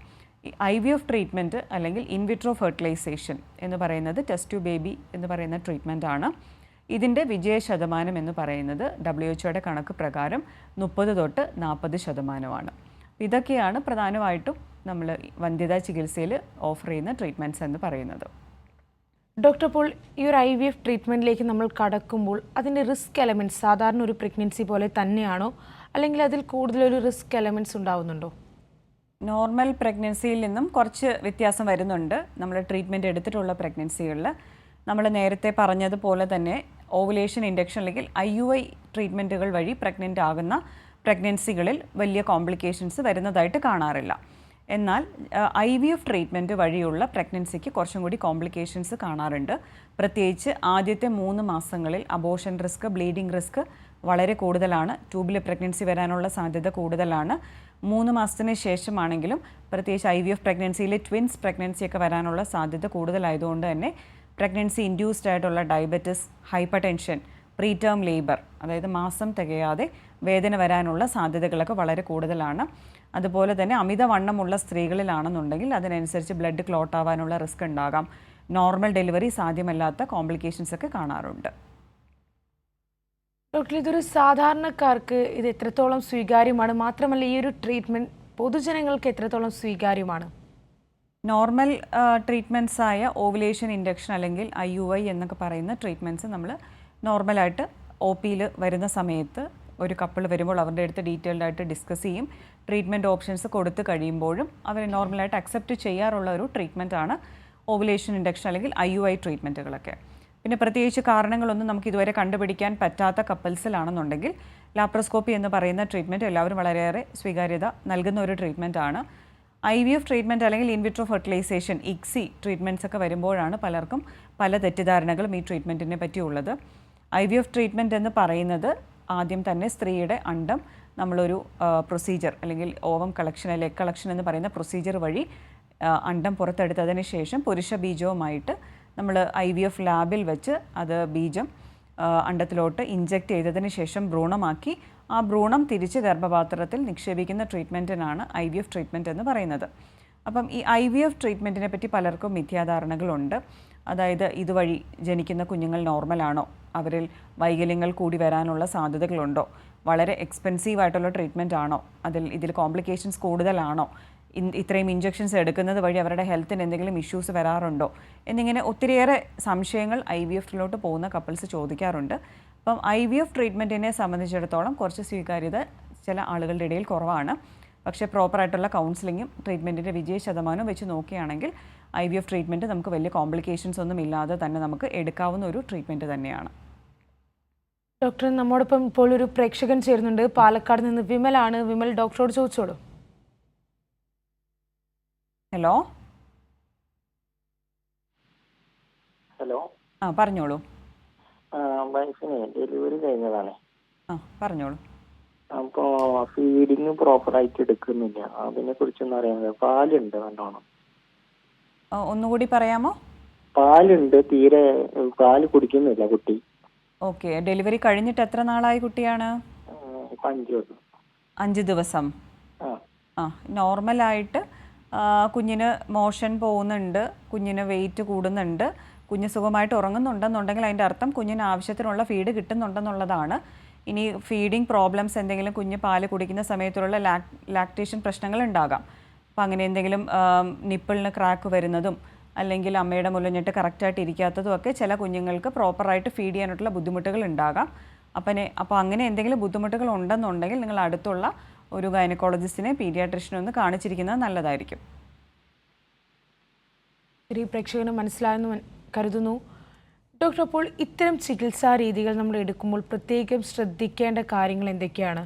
ഈ IVF ട്രീറ്റ്മെൻറ്റ് അല്ലെങ്കിൽ ഇൻവിട്രോ ഫെർട്ടിലൈസേഷൻ എന്ന് പറയുന്നത് ടെസ്റ്റ് ടു ബേബി എന്ന് പറയുന്ന ട്രീറ്റ്മെൻ്റ് ആണ്. ഇതിൻ്റെ വിജയശതമാനം എന്ന് പറയുന്നത് WHOയുടെ കണക്ക് പ്രകാരം 30 തൊട്ട് 40%. ഇതൊക്കെയാണ് പ്രധാനമായിട്ടും നമ്മൾ വന്ധ്യതാ ചികിത്സയിൽ ഓഫർ ചെയ്യുന്ന ട്രീറ്റ്മെൻറ്റ്സ് എന്ന് പറയുന്നത്. ഡോക്ടർ, അപ്പോൾ ഈ ഒരു IVF ട്രീറ്റ്മെൻറ്റിലേക്ക് നമ്മൾ കടക്കുമ്പോൾ അതിൻ്റെ റിസ്ക് എലമെൻറ്റ്സ് സാധാരണ ഒരു പ്രഗ്നൻസി പോലെ തന്നെയാണോ, അല്ലെങ്കിൽ അതിൽ കൂടുതലൊരു റിസ്ക് എലമെൻറ്റ്സ് ഉണ്ടാവുന്നുണ്ടോ? നോർമൽ പ്രഗ്നൻസിയിൽ നിന്നും കുറച്ച് വ്യത്യാസം വരുന്നുണ്ട് നമ്മൾ ട്രീറ്റ്മെൻറ്റ് എടുത്തിട്ടുള്ള പ്രഗ്നൻസികളിൽ. നമ്മൾ നേരത്തെ പറഞ്ഞതുപോലെ തന്നെ ഓവുലേഷൻ ഇൻഡക്ഷൻ അല്ലെങ്കിൽ IUI ട്രീറ്റ്മെൻറ്റുകൾ വഴി പ്രഗ്നൻ്റ് ആകുന്ന പ്രഗ്നൻസികളിൽ വലിയ കോംപ്ലിക്കേഷൻസ് വരുന്നതായിട്ട് കാണാറില്ല. എന്നാൽ IVF ട്രീറ്റ്മെൻറ്റ് വഴിയുള്ള പ്രഗ്നൻസിക്ക് കുറച്ചും കൂടി കോംപ്ലിക്കേഷൻസ് കാണാറുണ്ട്. പ്രത്യേകിച്ച് ആദ്യത്തെ 3 മാസങ്ങളിൽ അബോർഷൻ റിസ്ക്, ബ്ലീഡിംഗ് റിസ്ക് വളരെ കൂടുതലാണ്. ട്യൂബിൽ പ്രഗ്നൻസി വരാനുള്ള സാധ്യത കൂടുതലാണ്. 3 മാസത്തിന് ശേഷമാണെങ്കിലും പ്രത്യേകിച്ച് IVF പ്രഗ്നൻസിയിൽ ട്വിൻസ് പ്രഗ്നൻസിയൊക്കെ വരാനുള്ള സാധ്യത കൂടുതലായതുകൊണ്ട് തന്നെ പ്രഗ്നൻസി ഇൻഡ്യൂസ്ഡ് ആയിട്ടുള്ള ഡയബറ്റിസ്, ഹൈപ്പർ ടെൻഷൻ, പ്രീടേം ലേബർ, അതായത് മാസം തികയാതെ വേദന വരാനുള്ള സാധ്യതകളൊക്കെ വളരെ കൂടുതലാണ്. അതുപോലെ തന്നെ അമിതവണ്ണമുള്ള സ്ത്രീകളിലാണെന്നുണ്ടെങ്കിൽ അതിനനുസരിച്ച് ബ്ലഡ് ക്ലോട്ട് ആവാനുള്ള റിസ്ക് ഉണ്ടാകാം. നോർമൽ ഡെലിവറി സാധ്യമല്ലാത്ത കോംപ്ലിക്കേഷൻസ് ഒക്കെ കാണാറുണ്ട്. ഡോക്ടർ, ഇതൊരു സാധാരണക്കാർക്ക് ഇത് എത്രത്തോളം സ്വീകാര്യമാണ്? മാത്രമല്ല ഈ ഒരു ട്രീറ്റ്മെൻറ്റ് പൊതുജനങ്ങൾക്ക് എത്രത്തോളം സ്വീകാര്യമാണ്? നോർമൽ ട്രീറ്റ്മെൻറ്റ്സ് ആയ ഓവുലേഷൻ ഇൻഡക്ഷൻ അല്ലെങ്കിൽ IUI എന്നൊക്കെ പറയുന്ന ട്രീറ്റ്മെൻറ്റ്സ് നമ്മൾ നോർമലായിട്ട് OPയിൽ വരുന്ന സമയത്ത് ഒരു കപ്പിൾ വരുമ്പോൾ അവരുടെ അടുത്ത് ഡീറ്റെയിൽഡ് ആയിട്ട് ഡിസ്കസ് ചെയ്യും. ട്രീറ്റ്മെൻറ്റ് ഓപ്ഷൻസ് കൊടുത്തു കഴിയുമ്പോഴും അവർ നോർമലായിട്ട് അക്സെപ്റ്റ് ചെയ്യാറുള്ള ഒരു ട്രീറ്റ്മെൻറ്റാണ് ഓവുലേഷൻ ഇൻഡക്ഷൻ അല്ലെങ്കിൽ IUI ട്രീറ്റ്മെൻറ്റുകളൊക്കെ. പിന്നെ പ്രത്യേകിച്ച് കാരണങ്ങളൊന്നും നമുക്ക് ഇതുവരെ കണ്ടുപിടിക്കാൻ പറ്റാത്ത കപ്പിൾസിലാണെന്നുണ്ടെങ്കിൽ ലാപ്രോസ്കോപ്പി എന്ന് പറയുന്ന ട്രീറ്റ്മെൻറ്റ് എല്ലാവരും വളരെയേറെ സ്വീകാര്യത നൽകുന്ന ഒരു ട്രീറ്റ്മെൻറ്റാണ്. IVF ട്രീറ്റ്മെൻറ്റ് അല്ലെങ്കിൽ ഇൻവിട്രോ ഫെർട്ടിലൈസേഷൻ, ICSI ട്രീറ്റ്മെൻറ്റ്സ് ഒക്കെ വരുമ്പോഴാണ് പലർക്കും പല തെറ്റിദ്ധാരണകളും ഈ ട്രീറ്റ്മെൻറ്റിനെ പറ്റിയുള്ളത്. IVF ട്രീറ്റ്മെൻറ്റ് എന്ന് പറയുന്നത് ആദ്യം തന്നെ സ്ത്രീയുടെ അണ്ടം നമ്മളൊരു പ്രൊസീജിയർ അല്ലെങ്കിൽ ഓവം കളക്ഷൻ അല്ലെങ്കിൽ എഗ് കളക്ഷൻ എന്ന് പറയുന്ന പ്രൊസീജിയർ വഴി അണ്ടം പുറത്തെടുത്തതിന് ശേഷം പുരുഷ ബീജവുമായിട്ട് നമ്മൾ IVF ലാബിൽ വെച്ച് അത് ബീജം അണ്ടത്തിലോട്ട് ഇഞ്ചെക്റ്റ് ചെയ്തതിന് ശേഷം ഭ്രൂണമാക്കി ആ ഭ്രൂണം തിരിച്ച് ഗർഭപാത്രത്തിൽ നിക്ഷേപിക്കുന്ന ട്രീറ്റ്മെൻറ്റിനാണ് IVF ട്രീറ്റ്മെൻറ്റ് എന്ന് പറയുന്നത്. അപ്പം ഈ IVF ട്രീറ്റ്മെൻറ്റിനെ പറ്റി പലർക്കും മിഥ്യാധാരണകളുണ്ട്. അതായത് ഇതുവഴി ജനിക്കുന്ന കുഞ്ഞുങ്ങൾ നോർമലാണോ, അവരിൽ വൈകല്യങ്ങൾ കൂടി വരാനുള്ള സാധ്യതകളുണ്ടോ, വളരെ എക്സ്പെൻസീവ് ആയിട്ടുള്ള ട്രീറ്റ്മെൻറ്റ് ആണോ, ഇതിൽ കോംപ്ലിക്കേഷൻസ് കൂടുതലാണോ, ഇത്രയും ഇഞ്ചെക്ഷൻസ് എടുക്കുന്നത് വഴി അവരുടെ ഹെൽത്തിന് എന്തെങ്കിലും ഇഷ്യൂസ് വരാറുണ്ടോ എന്നിങ്ങനെ ഒത്തിരിയേറെ സംശയങ്ങൾ IVFിലോട്ട് പോകുന്ന കപ്പിൾസ് ചോദിക്കാറുണ്ട്. അപ്പം IVF ട്രീറ്റ്മെൻറ്റിനെ സംബന്ധിച്ചിടത്തോളം കുറച്ച് സ്വീകാര്യത ചില ആളുകളുടെ ഇടയിൽ കുറവാണ്. പക്ഷേ പ്രോപ്പറായിട്ടുള്ള കൗൺസിലിങ്ങും ട്രീറ്റ്മെൻറ്റിൻ്റെ വിജയ ശതമാനവും വെച്ച് നോക്കുകയാണെങ്കിൽ IVF ട്രീറ്റ്മെൻറ്റ് നമുക്ക് വലിയ കോംപ്ലിക്കേഷൻസ് ഒന്നും ഇല്ലാതെ തന്നെ നമുക്ക് എടുക്കാവുന്ന ഒരു ട്രീറ്റ്മെൻറ്റ് തന്നെയാണ്. ഡോക്ടർ, നമ്മോടൊപ്പം ഇപ്പോൾ ഒരു പ്രേക്ഷകൻ ചേരുന്നുണ്ട്. പാലക്കാട് നിന്ന് വിമലാണ്. വിമൽ, ഡോക്ടറോട് ചോദിച്ചോളൂ. ഹലോ. ഹലോ. പറഞ്ഞോളൂ. വൈഫിന് ഡെലിവറി കഴിഞ്ഞതാണ്. പറഞ്ഞോളൂ. അപ്പോൾ ഫീഡിങ് പ്രോപ്പറായിട്ട് എടുക്കുന്നില്ല, അതിനെ കുറിച്ചൊന്നും അറിയാൻ. പാലുണ്ട് നല്ലോണം. ഒന്നുകൂടി പറയാമോ? പാലുണ്ട്, തീരെ പാല് കുടിക്കുന്നില്ല കുട്ടി. ഓക്കെ. ഡെലിവറി കഴിഞ്ഞിട്ട് എത്ര നാളായി കുട്ടിയാണ്? 5 ദിവസം. 5 ദിവസം. നോർമലായിട്ട് കുഞ്ഞിന് മോഷൻ പോകുന്നുണ്ട്, കുഞ്ഞിന് വെയിറ്റ് കൂടുന്നുണ്ട്, കുഞ്ഞ് സുഖമായിട്ട് ഉറങ്ങുന്നുണ്ടെന്നുണ്ടെങ്കിൽ അതിൻ്റെ അർത്ഥം കുഞ്ഞിന് ആവശ്യത്തിനുള്ള ഫീഡ് കിട്ടുന്നുണ്ടെന്നുള്ളതാണ്. ഇനി ഫീഡിങ് പ്രോബ്ലംസ് എന്തെങ്കിലും കുഞ്ഞ് പാല് കുടിക്കുന്ന സമയത്തുള്ള ലാക്ടേഷൻ പ്രശ്നങ്ങൾ ഉണ്ടാകാം. അപ്പോൾ അങ്ങനെ എന്തെങ്കിലും നിപ്പിളിന് ക്രാക്ക് വരുന്നതും അല്ലെങ്കിൽ അമ്മയുടെ മുലഞ്ഞിട്ട് കറക്റ്റായിട്ട് ഇരിക്കാത്തതും ഒക്കെ ചില കുഞ്ഞുങ്ങൾക്ക് പ്രോപ്പറായിട്ട് ഫീഡ് ചെയ്യാനായിട്ടുള്ള ബുദ്ധിമുട്ടുകൾ ഉണ്ടാകാം. അപ്പോൾ അങ്ങനെ എന്തെങ്കിലും ബുദ്ധിമുട്ടുകൾ ഉണ്ടെന്നുണ്ടെങ്കിൽ നിങ്ങൾ അടുത്തുള്ള ഒരു ഗൈനക്കോളജിസ്റ്റിനെ, പീഡിയാട്രിഷ്യനെ ഒന്ന് കാണിച്ചിരിക്കുന്നത് നല്ലതായിരിക്കും. ശരി, പ്രേക്ഷകന് മനസ്സിലായെന്ന് കരുതുന്നു. ഡോക്ടർ, അപ്പോൾ ഇത്തരം ചികിത്സാ രീതികൾ നമ്മൾ എടുക്കുമ്പോൾ പ്രത്യേകം ശ്രദ്ധിക്കേണ്ട കാര്യങ്ങൾ എന്തൊക്കെയാണ്?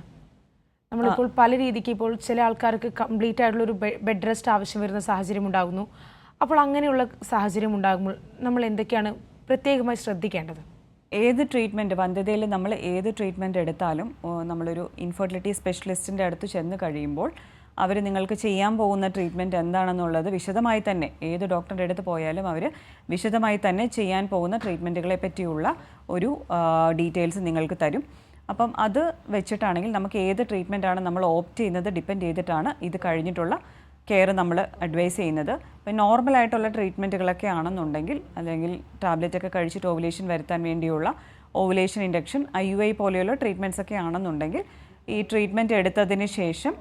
നമ്മളിപ്പോൾ പല രീതിക്ക് ഇപ്പോൾ ചില ആൾക്കാർക്ക് കംപ്ലീറ്റ് ആയിട്ടുള്ള ഒരു ബെഡ് റെസ്റ്റ് ആവശ്യം വരുന്ന സാഹചര്യം ഉണ്ടാകുന്നു. അപ്പോൾ അങ്ങനെയുള്ള സാഹചര്യം ഉണ്ടാകുമ്പോൾ നമ്മൾ എന്തൊക്കെയാണ് പ്രത്യേകമായി ശ്രദ്ധിക്കേണ്ടത്? ഏത് ട്രീറ്റ്മെൻറ്റ്, വന്ധ്യതയിൽ നമ്മൾ ഏത് ട്രീറ്റ്മെൻറ്റ് എടുത്താലും നമ്മളൊരു ഇൻഫെർട്ടിലിറ്റി സ്പെഷ്യലിസ്റ്റിൻ്റെ അടുത്ത് ചെന്ന് കഴിയുമ്പോൾ അവർ നിങ്ങൾക്ക് ചെയ്യാൻ പോകുന്ന ട്രീറ്റ്മെൻറ്റ് എന്താണെന്നുള്ളത് വിശദമായി തന്നെ, ഏത് ഡോക്ടറുടെ അടുത്ത് പോയാലും അവർ വിശദമായി തന്നെ ചെയ്യാൻ പോകുന്ന ട്രീറ്റ്മെൻറ്റുകളെ പറ്റിയുള്ള ഒരു ഡീറ്റെയിൽസ് നിങ്ങൾക്ക് തരും. അപ്പം അത് വെച്ചിട്ടാണെങ്കിൽ നമുക്ക് ഏത് ട്രീറ്റ്മെൻറ്റാണ് നമ്മൾ ഓപ്റ്റ് ചെയ്യുന്നത് ഡിപ്പെൻഡ് ചെയ്തിട്ടാണ് ഇത് കഴിഞ്ഞിട്ടുള്ള കെയർ നമ്മൾ അഡ്വൈസ് ചെയ്യുന്നത്. ഇപ്പം നോർമലായിട്ടുള്ള ട്രീറ്റ്മെൻറ്റുകളൊക്കെ ആണെന്നുണ്ടെങ്കിൽ, അല്ലെങ്കിൽ ടാബ്ലറ്റൊക്കെ കഴിച്ചിട്ട് ഓവുലേഷൻ വരുത്താൻ വേണ്ടിയുള്ള ഓവുലേഷൻ ഇൻഡക്ഷൻ, IUI പോലെയുള്ള ട്രീറ്റ്മെൻറ്റ്സ് ഒക്കെ ആണെന്നുണ്ടെങ്കിൽ ഈ ട്രീറ്റ്മെൻറ്റ് എടുത്തതിന് ശേഷം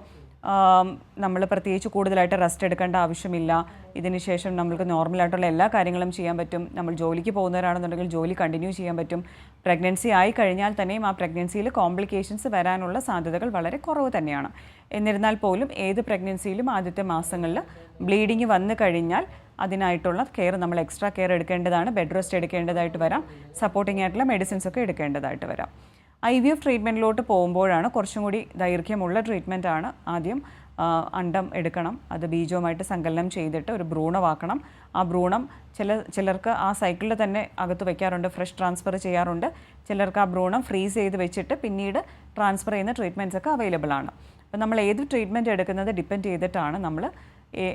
നമ്മൾ പ്രത്യേകിച്ച് കൂടുതലായിട്ട് റെസ്റ്റ് എടുക്കേണ്ട ആവശ്യമില്ല. ഇതിന് ശേഷം നമ്മൾക്ക് നോർമലായിട്ടുള്ള എല്ലാ കാര്യങ്ങളും ചെയ്യാൻ പറ്റും. നമ്മൾ ജോലിക്ക് പോകുന്നവരാണെന്നുണ്ടെങ്കിൽ ജോലി കണ്ടിന്യൂ ചെയ്യാൻ പറ്റും. പ്രഗ്നൻസി ആയി കഴിഞ്ഞാൽ തന്നെയും ആ പ്രഗ്നൻസിയിൽ കോംപ്ലിക്കേഷൻസ് വരാനുള്ള സാധ്യതകൾ വളരെ കുറവ് തന്നെയാണ്. എന്നിരുന്നാൽ പോലും ഏത് പ്രഗ്നൻസിയിലും ആദ്യത്തെ മാസങ്ങളിൽ ബ്ലീഡിങ് വന്നു കഴിഞ്ഞാൽ അതിനായിട്ടുള്ള കെയർ നമ്മൾ എക്സ്ട്രാ കെയർ എടുക്കേണ്ടതാണ്. ബെഡ് റെസ്റ്റ് എടുക്കേണ്ടതായിട്ട് വരാം. സപ്പോർട്ടിംഗ് ആയിട്ടുള്ള മെഡിസിൻസ് ഒക്കെ എടുക്കേണ്ടതായിട്ട് വരാം. IVF ട്രീറ്റ്മെൻറ്റിലോട്ട് പോകുമ്പോഴാണ് കുറച്ചും കൂടി ദൈർഘ്യമുള്ള ട്രീറ്റ്മെൻറ്റാണ്. ആദ്യം അണ്ടം എടുക്കണം, അത് ബീജവുമായിട്ട് സങ്കലനം ചെയ്തിട്ട് ഒരു ഭ്രൂണമാക്കണം. ആ ഭ്രൂണം ചിലർക്ക് ആ സൈക്കിളിൽ തന്നെ അകത്ത് വയ്ക്കാറുണ്ട്, ഫ്രഷ് ട്രാൻസ്ഫർ ചെയ്യാറുണ്ട്. ചിലർക്ക് ആ ഭ്രൂണം ഫ്രീസ് ചെയ്ത് വെച്ചിട്ട് പിന്നീട് ട്രാൻസ്ഫർ ചെയ്യുന്ന ട്രീറ്റ്മെൻറ്റ്സ് ഒക്കെ അവൈലബിൾ ആണ്. അപ്പോൾ നമ്മൾ ഏത് ട്രീറ്റ്മെൻറ്റ് എടുക്കുന്നത് ഡിപ്പെൻഡ് ചെയ്തിട്ടാണ് നമ്മൾ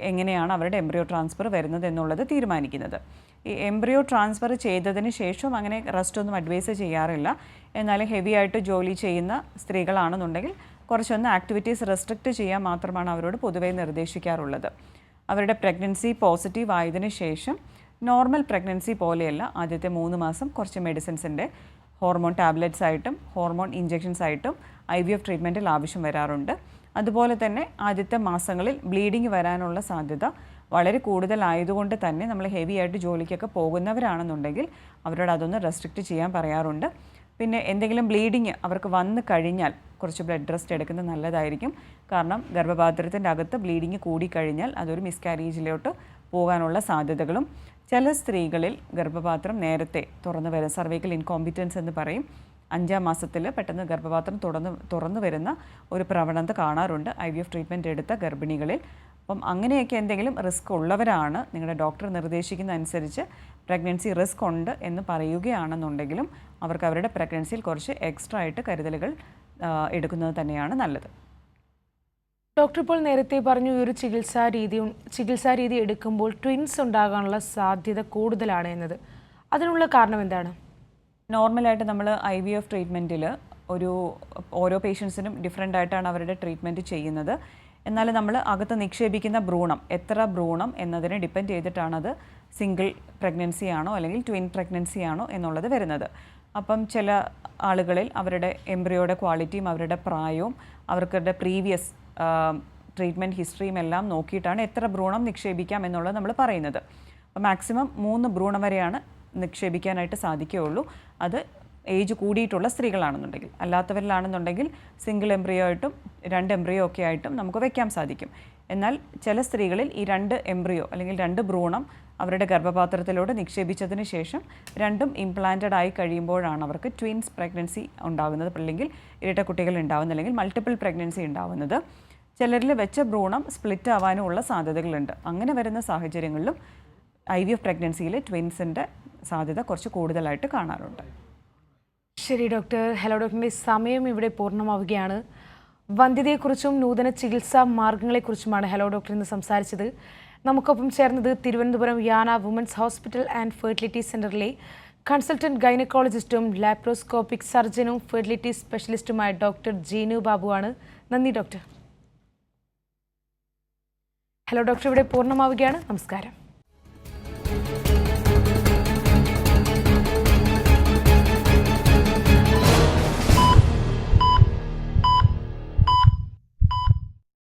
എങ്ങനെയാണ് അവരുടെ എംബ്രിയോ ട്രാൻസ്ഫർ വരുന്നത് എന്നുള്ളത് തീരുമാനിക്കുന്നത്. ഈ എംബ്രിയോ ട്രാൻസ്ഫർ ചെയ്തതിന് ശേഷം അങ്ങനെ റെസ്റ്റ് ഒന്നും അഡ്വൈസ് ചെയ്യാറില്ല. എന്നാലും ഹെവി ആയിട്ട് ജോലി ചെയ്യുന്ന സ്ത്രീകളാണെന്നുണ്ടെങ്കിൽ കുറച്ചൊന്ന് ആക്ടിവിറ്റീസ് റെസ്ട്രിക്റ്റ് ചെയ്യാൻ മാത്രമാണ് അവരോട് പൊതുവേ നിർദ്ദേശിക്കാറുള്ളത്. അവരുടെ പ്രഗ്നൻസി പോസിറ്റീവ് ആയതിനു ശേഷം നോർമൽ പ്രഗ്നൻസി പോലെയല്ല ആദ്യത്തെ 3 മാസം കുറച്ച് മെഡിസിൻസിൻ്റെ ഹോർമോൺ ടാബ്ലറ്റ്സ് ആയിട്ടും ഹോർമോൺ ഇഞ്ചെക്ഷൻസ് ആയിട്ടും IVF ട്രീറ്റ്മെൻറ്റിൽ ആവശ്യം വരാറുണ്ട്. അതുപോലെ തന്നെ ആദ്യത്തെ മാസങ്ങളിൽ ബ്ലീഡിങ് വരാനുള്ള സാധ്യത വളരെ കൂടുതലായതുകൊണ്ട് തന്നെ നമ്മൾ ഹെവി ആയിട്ട് ജോലിക്കൊക്കെ പോകുന്നവരാണെന്നുണ്ടെങ്കിൽ അവരോട് അതൊന്ന് റെസ്ട്രിക്റ്റ് ചെയ്യാൻ പറയാറുണ്ട്. പിന്നെ എന്തെങ്കിലും ബ്ലീഡിങ് അവർക്ക് വന്നു കഴിഞ്ഞാൽ കുറച്ച് ബ്ലഡ് റെസ്റ്റ് എടുക്കുന്നത് നല്ലതായിരിക്കും. കാരണം ഗർഭപാത്രത്തിൻ്റെ അകത്ത് ബ്ലീഡിങ് കൂടിക്കഴിഞ്ഞാൽ അതൊരു മിസ്കാരേജിലോട്ട് പോകാനുള്ള സാധ്യതകളും ചില സ്ത്രീകളിൽ ഗർഭപാത്രം നേരത്തെ തുറന്നു വരും, സർവൈക്കൽ ഇൻകോമ്പിറ്റൻസ് എന്ന് പറയും. 5-ാം മാസത്തിൽ പെട്ടെന്ന് ഗർഭപാത്രം തുറന്നു വരുന്ന ഒരു പ്രവണത കാണാറുണ്ട് IVF ട്രീറ്റ്മെൻറ്റ് എടുത്ത ഗർഭിണികളിൽ. അപ്പം അങ്ങനെയൊക്കെ എന്തെങ്കിലും റിസ്ക് ഉള്ളവരാണ് നിങ്ങളുടെ ഡോക്ടർ നിർദ്ദേശിക്കുന്ന അനുസരിച്ച് പ്രഗ്നൻസി റിസ്ക് ഉണ്ട് എന്ന് പറയുകയാണെന്നുണ്ടെങ്കിലും അവർക്ക് അവരുടെ പ്രഗ്നൻസിയിൽ കുറച്ച് എക്സ്ട്രാ ആയിട്ട് കരുതലുകൾ എടുക്കുന്നത് തന്നെയാണ് നല്ലത്. ഡോക്ടർ ഇപ്പോൾ നേരത്തെ പറഞ്ഞു ഈ ഒരു ചികിത്സാ രീതി എടുക്കുമ്പോൾ ട്വിൻസ് ഉണ്ടാകാനുള്ള സാധ്യത കൂടുതലാണ് എന്നത്. അതിനുള്ള കാരണം എന്താണ്? നോർമലായിട്ട് നമ്മൾ IVF ട്രീറ്റ്മെൻറ്റിൽ ഓരോ പേഷ്യൻസിനും ഡിഫറെൻ്റ് ആയിട്ടാണ് അവരുടെ ട്രീറ്റ്മെൻറ്റ് ചെയ്യുന്നത്. എന്നാൽ നമ്മൾ അകത്ത് നിക്ഷേപിക്കുന്ന ഭ്രൂണം എത്ര ഭ്രൂണം എന്നതിനെ ഡിപ്പെൻഡ് ചെയ്തിട്ടാണത് സിംഗിൾ പ്രഗ്നൻസി ആണോ അല്ലെങ്കിൽ ട്വിൻ പ്രഗ്നൻസി ആണോ എന്നുള്ളത് വരുന്നത്. അപ്പം ചില ആളുകളിൽ അവരുടെ എംബ്രിയോയുടെ ക്വാളിറ്റിയും അവരുടെ പ്രായവും അവരുടെ പ്രീവിയസ് ട്രീറ്റ്മെൻറ്റ് ഹിസ്റ്ററിയും എല്ലാം നോക്കിയിട്ടാണ് എത്ര ഭ്രൂണം നിക്ഷേപിക്കാം എന്നുള്ളത് നമ്മൾ പറയുന്നത്. അപ്പോൾ മാക്സിമം 3 ഭ്രൂണം വരെയാണ് നിക്ഷേപിക്കാനായിട്ട് സാധിക്കുകയുള്ളൂ. അത് ഏജ് കൂടിയിട്ടുള്ള സ്ത്രീകളാണെന്നുണ്ടെങ്കിൽ. അല്ലാത്തവരിലാണെന്നുണ്ടെങ്കിൽ സിംഗിൾ എംബ്രിയോ ആയിട്ടും 2 എംബ്രിയോ ഒക്കെ ആയിട്ടും നമുക്ക് വയ്ക്കാൻ സാധിക്കും. എന്നാൽ ചില സ്ത്രീകളിൽ ഈ 2 എംബ്രിയോ അല്ലെങ്കിൽ 2 ഭ്രൂണം അവരുടെ ഗർഭപാത്രത്തിലൂടെ നിക്ഷേപിച്ചതിന് ശേഷം 2ഉം ഇംപ്ലാന്റഡ് ആയി കഴിയുമ്പോഴാണ് അവർക്ക് ട്വിൻസ് പ്രഗ്നൻസി ഉണ്ടാകുന്നത്, അല്ലെങ്കിൽ ഇരട്ട കുട്ടികൾ ഉണ്ടാകുന്നത്, അല്ലെങ്കിൽ മൾട്ടിപ്പിൾ പ്രഗ്നൻസി ഉണ്ടാകുന്നത്. ചിലരിൽ വെച്ച ഭ്രൂണം സ്പ്ലിറ്റ് ആവാനുമുള്ള സാധ്യതകളുണ്ട്. അങ്ങനെ വരുന്ന സാഹചര്യങ്ങളിലും IVF പ്രഗ്നൻസിയിൽ ട്വിൻസിൻ്റെ സാധ്യത കുറച്ച് കൂടുതലായിട്ട് കാണാറുണ്ട്. ശരി ഡോക്ടർ. ഹലോ ഡോക്ടറിൻ്റെ സമയം ഇവിടെ പൂർണ്ണമാവുകയാണ്. വന്ധ്യതയെക്കുറിച്ചും നൂതന ചികിത്സാ മാർഗങ്ങളെക്കുറിച്ചുമാണ് ഹലോ ഡോക്ടർ ഇന്ന് സംസാരിച്ചത്. നമുക്കൊപ്പം ചേർന്നത് Thiruvananthapuram Yana women's hospital and fertility സെൻ്ററിലെ കൺസൾട്ടൻറ്റ് ഗൈനക്കോളജിസ്റ്റും ലാപ്രോസ്കോപ്പിക് സർജനും ഫെർട്ടിലിറ്റി സ്പെഷ്യലിസ്റ്റുമായ ഡോക്ടർ ജീനു ബാബുവാണ്. നന്ദി ഡോക്ടർ. ഹലോ ഡോക്ടർ ഇവിടെ പൂർണ്ണമാവുകയാണ്. നമസ്കാരം.